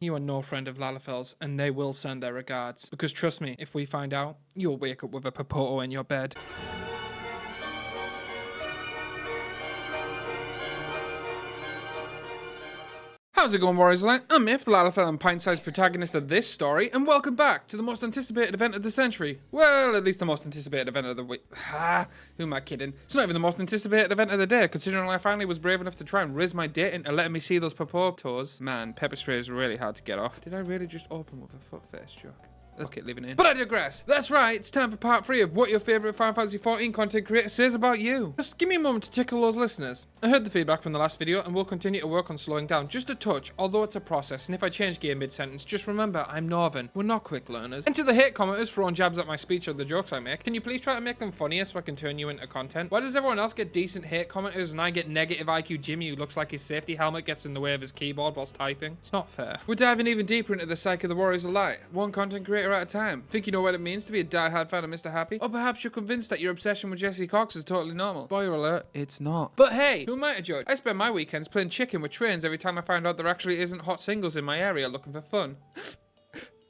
You are no friend of Lalafel's, and they will send their regards. Because trust me, if we find out, you'll wake up with a popoto in your bed. How's it going, Warriors Light? I'm Myth, the Lalafell and pint-sized protagonist of this story, and welcome back to the most anticipated event of the century. Well, at least the most anticipated event of the week. Who am I kidding? It's not even the most anticipated event of the day, considering I finally was brave enough to try and riz my date into letting me see those popotos. Man, pepper spray is really hard to get off. Did I really just open with a foot face joke? Okay, leaving it in. But I digress. That's right, it's time for part 3 of what your favourite Final Fantasy XIV content creator says about you. Just give me a moment to tickle those listeners. I heard the feedback from the last video and we'll continue to work on slowing down just a touch, although it's a process, and if I change gear mid-sentence, just remember, I'm Northern. We're not quick learners. And to the hate commenters throwing jabs at my speech or the jokes I make, can you please try to make them funnier so I can turn you into content? Why does everyone else get decent hate commenters and I get negative IQ Jimmy who looks like his safety helmet gets in the way of his keyboard whilst typing? It's not fair. We're diving even deeper into the psyche of the Warriors of Light, one content creator at a time. Think you know what it means to be a die-hard fan of Mr.Happy? Or perhaps you're convinced that your obsession with Jesse Cox is totally normal. Spoiler alert, it's not. But hey, who am I to judge? I spend my weekends playing chicken with trains every time I find out there actually isn't hot singles in my area looking for fun.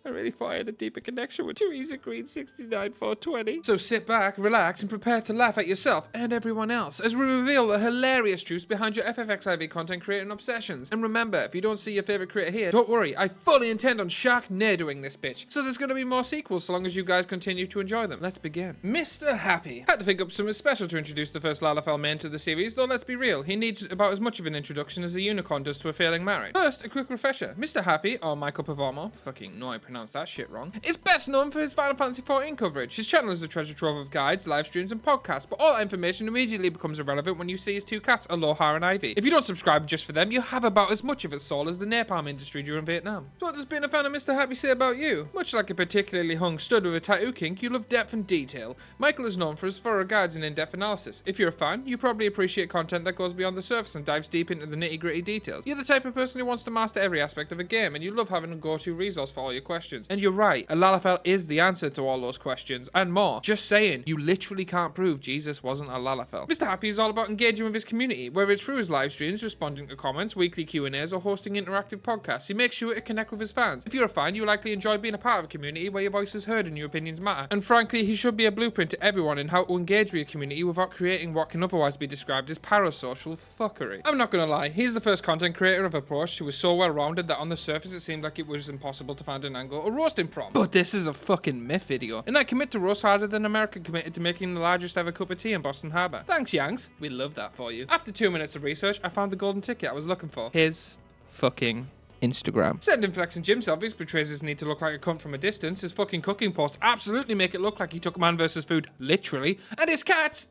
I really thought I had a deeper connection with Teresa Green 69420. So sit back, relax, and prepare to laugh at yourself and everyone else as we reveal the hilarious truths behind your FFXIV content creating obsessions. And remember, if you don't see your favorite creator here, don't worry, I fully intend on Sharknadoing this bitch. So there's gonna be more sequels so long as you guys continue to enjoy them. Let's begin. Mr.Happy. Had to think up something special to introduce the first Lalafell main to the series, though let's be real, he needs about as much of an introduction as a unicorn does to a failing marriage. First, a quick refresher. Mr.Happy, or Michael Pavomo, fucking no, I pronounced that shit wrong, is best known for his Final Fantasy XIV coverage. His channel is a treasure trove of guides, live streams, and podcasts, but all that information immediately becomes irrelevant when you see his two cats, Aloha and Ivy. If you don't subscribe just for them, you have about as much of a soul as the napalm industry during Vietnam. So what does being a fan of Mr.Happy say about you? Much like a particularly hung stud with a tattoo kink, you love depth and detail. Michael is known for his thorough guides and in-depth analysis. If you're a fan, you probably appreciate content that goes beyond the surface and dives deep into the nitty-gritty details. You're the type of person who wants to master every aspect of a game, and you love having a go-to resource for all your questions. And you're right, a Lalafell is the answer to all those questions, and more. Just saying, you literally can't prove Jesus wasn't a Lalafell. Mr.Happy is all about engaging with his community, whether it's through his live streams, responding to comments, weekly Q&As, or hosting interactive podcasts. He makes sure to connect with his fans. If you're a fan, you likely enjoy being a part of a community where your voice is heard and your opinions matter. And frankly, he should be a blueprint to everyone in how to engage with your community without creating what can otherwise be described as parasocial fuckery. I'm not gonna lie, he's the first content creator I've approached who was so well-rounded that on the surface it seemed like it was impossible to find an angle to roast him from. But this is a fucking myth video, and I commit to roast harder than America committed to making the largest ever cup of tea in Boston Harbor. Thanks, Yanks. We love that for you. After 2 minutes of research, I found the golden ticket I was looking for. His fucking Instagram. Sending flex and gym selfies betrays his need to look like a cunt from a distance. His fucking cooking posts absolutely make it look like he took man versus food, literally. And his cats!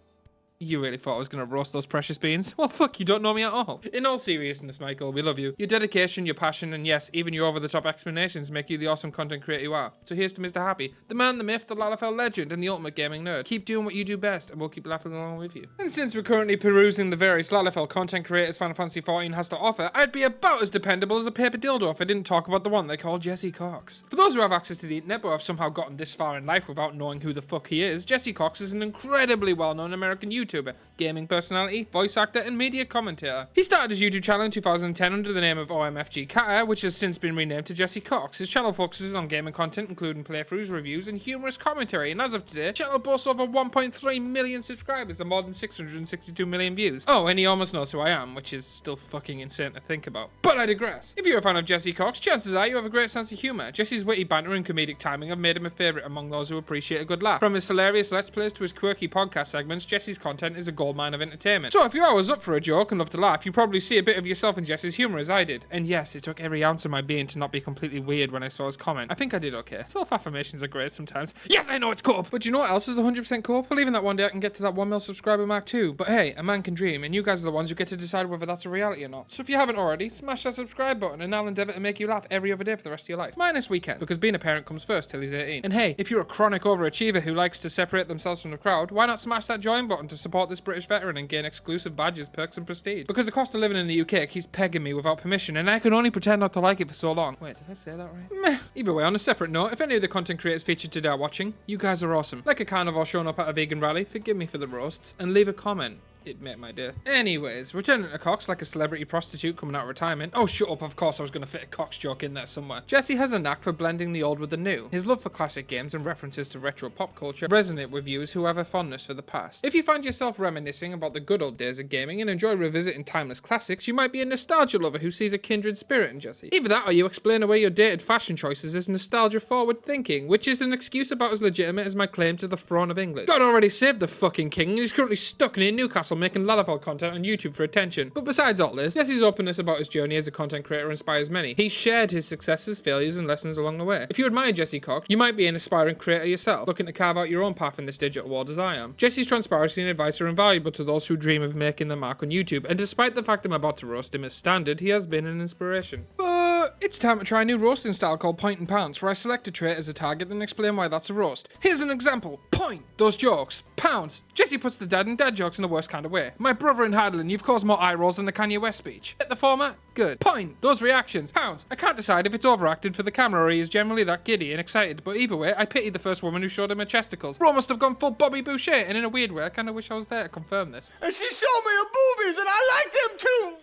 You really thought I was going to roast those precious beans? Well, fuck, you don't know me at all. In all seriousness, Michael, we love you. Your dedication, your passion, and yes, even your over-the-top explanations make you the awesome content creator you are. So here's to Mr. Happy, the man, the myth, the Lalafell legend, and the ultimate gaming nerd. Keep doing what you do best, and we'll keep laughing along with you. And since we're currently perusing the various Lalafell content creators Final Fantasy XIV has to offer, I'd be about as dependable as a paper dildo if I didn't talk about the one they call Jesse Cox. For those who have access to the internet but have somehow gotten this far in life without knowing who the fuck he is, Jesse Cox is an incredibly well-known American YouTuber, gaming personality, voice actor, and media commentator. He started his YouTube channel in 2010 under the name of OMFG Kata, which has since been renamed to Jesse Cox. His channel focuses on gaming content, including playthroughs, reviews, and humorous commentary, and as of today, the channel boasts over 1.3 million subscribers and more than 662 million views. Oh, and he almost knows who I am, which is still fucking insane to think about. But I digress. If you're a fan of Jesse Cox, chances are you have a great sense of humor. Jesse's witty banter and comedic timing have made him a favorite among those who appreciate a good laugh. From his hilarious Let's Plays to his quirky podcast segments, Jesse's content is a goldmine of entertainment. So if you're always up for a joke and love to laugh, you probably see a bit of yourself in Jesse's humor as I did. And yes, it took every ounce of my being to not be completely weird when I saw his comment. I think I did okay. Self-affirmations are great sometimes. Yes, I know it's cope! But you know what else is 100% cope? Believing that one day I can get to that 1 mil subscriber mark too. But hey, a man can dream, and you guys are the ones who get to decide whether that's a reality or not. So if you haven't already, smash that subscribe button and I'll endeavour to make you laugh every other day for the rest of your life. Minus weekend, because being a parent comes first till he's 18. And hey, if you're a chronic overachiever who likes to separate themselves from the crowd, why not smash that join button to support this British veteran and gain exclusive badges, perks, and prestige? Because the cost of living in the UK keeps pegging me without permission, and I can only pretend not to like it for so long. Wait, did I say that right? Meh. Either way, on a separate note, if any of the content creators featured today are watching, you guys are awesome. Like a carnivore showing up at a vegan rally, forgive me for the roasts, and leave a comment. It made my day. Anyways, returning to Cox like a celebrity prostitute coming out of retirement. Oh, shut up, of course I was going to fit a Cox joke in there somewhere. Jesse has a knack for blending the old with the new. His love for classic games and references to retro pop culture resonate with viewers who have a fondness for the past. If you find yourself reminiscing about the good old days of gaming and enjoy revisiting timeless classics, you might be a nostalgia lover who sees a kindred spirit in Jesse. Either that or you explain away your dated fashion choices as nostalgia forward thinking, which is an excuse about as legitimate as my claim to the throne of England. God already saved the fucking king and he's currently stuck in Newcastle making Lalafell content on YouTube for attention. But besides all this, Jesse's openness about his journey as a content creator inspires many. He shared his successes, failures and lessons along the way. If you admire Jesse Cox, you might be an aspiring creator yourself, looking to carve out your own path in this digital world as I am. Jesse's transparency and advice are invaluable to those who dream of making their mark on YouTube, and despite the fact I'm about to roast him as standard, he has been an inspiration. But it's time to try a new roasting style called point and pounce, where I select a trait as a target and explain why that's a roast. Here's an example. Point those jokes. Pounce. Jesse puts the dad in dad jokes in the worst kind of way. My brother in Heidelin, you've caused more eye rolls than the Kanye West speech. Get the format? Good. Point those reactions. Pounce. I can't decide if it's overacted for the camera or he is generally that giddy and excited, but either way, I pity the first woman who showed him her chesticles. Bro must have gone full Bobby Boucher, and in a weird way, I kind of wish I was there to confirm this. And she showed me her boobies and I like them too.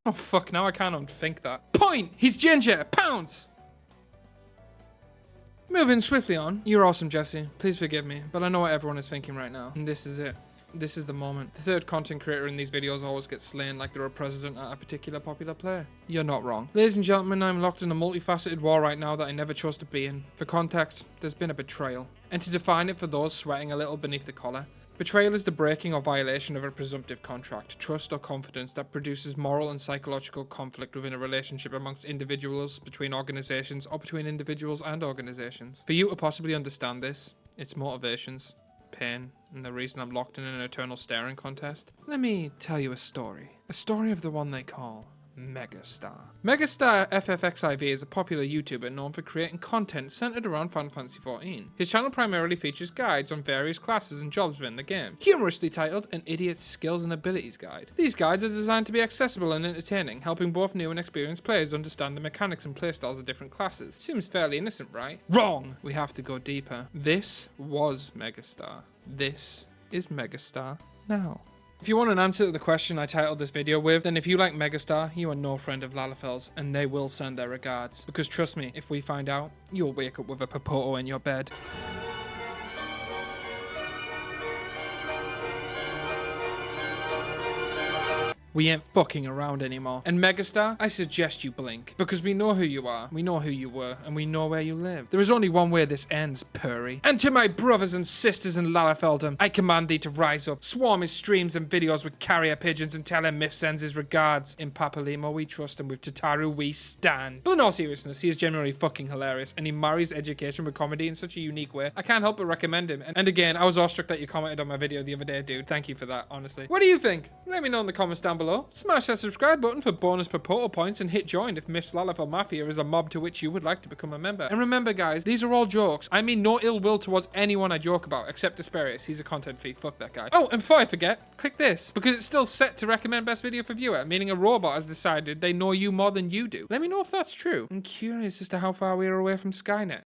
Oh fuck, now I can't unthink that. Point! He's ginger! Pounce! Moving swiftly on. You're awesome, Jesse. Please forgive me, but I know what everyone is thinking right now. And this is it. This is the moment. The third content creator in these videos always gets slain like they're a president at a particular popular player. You're not wrong. Ladies and gentlemen, I'm locked in a multifaceted war right now that I never chose to be in. For context, there's been a betrayal. And to define it for those sweating a little beneath the collar, betrayal is the breaking or violation of a presumptive contract, trust or confidence that produces moral and psychological conflict within a relationship amongst individuals, between organizations, or between individuals and organizations. For you to possibly understand this, its motivations, pain, and the reason I'm locked in an eternal staring contest, let me tell you a story. A story of the one they call Megastar. Megastar FFXIV is a popular YouTuber known for creating content centered around Final Fantasy XIV. His channel primarily features guides on various classes and jobs within the game, humorously titled An Idiot's Skills and Abilities Guide. These guides are designed to be accessible and entertaining, helping both new and experienced players understand the mechanics and playstyles of different classes. Seems fairly innocent, right? Wrong! We have to go deeper. This was Megastar. This is Megastar now. If you want an answer to the question I titled this video with, then if you like Megastar, you are no friend of Lalafell's, and they will send their regards. Because trust me, if we find out, you'll wake up with a popoto in your bed. We ain't fucking around anymore. And Megastar, I suggest you blink. Because we know who you are, we know who you were, and we know where you live. There is only one way this ends, Purry. And to my brothers and sisters in Lalafeldom, I command thee to rise up, swarm his streams and videos with carrier pigeons and tell him Myth sends his regards. In Papalimo we trust and with Tataru we stand. But in all seriousness, he is genuinely fucking hilarious, and he marries education with comedy in such a unique way. I can't help but recommend him. And again, I was awestruck that you commented on my video the other day, dude. Thank you for that, honestly. What do you think? Let me know in the comments down below. Smash that subscribe button for bonus popoto points and hit join if Myth's Lalafell Mafia is a mob to which you would like to become a member. And remember guys, these are all jokes. I mean no ill will towards anyone I joke about, except Asperius. He's a content thief. Fuck that guy. Oh, and before I forget, click this, because it's still set to recommend best video for viewer, meaning a robot has decided they know you more than you do. Let me know if that's true. I'm curious as to how far we are away from Skynet.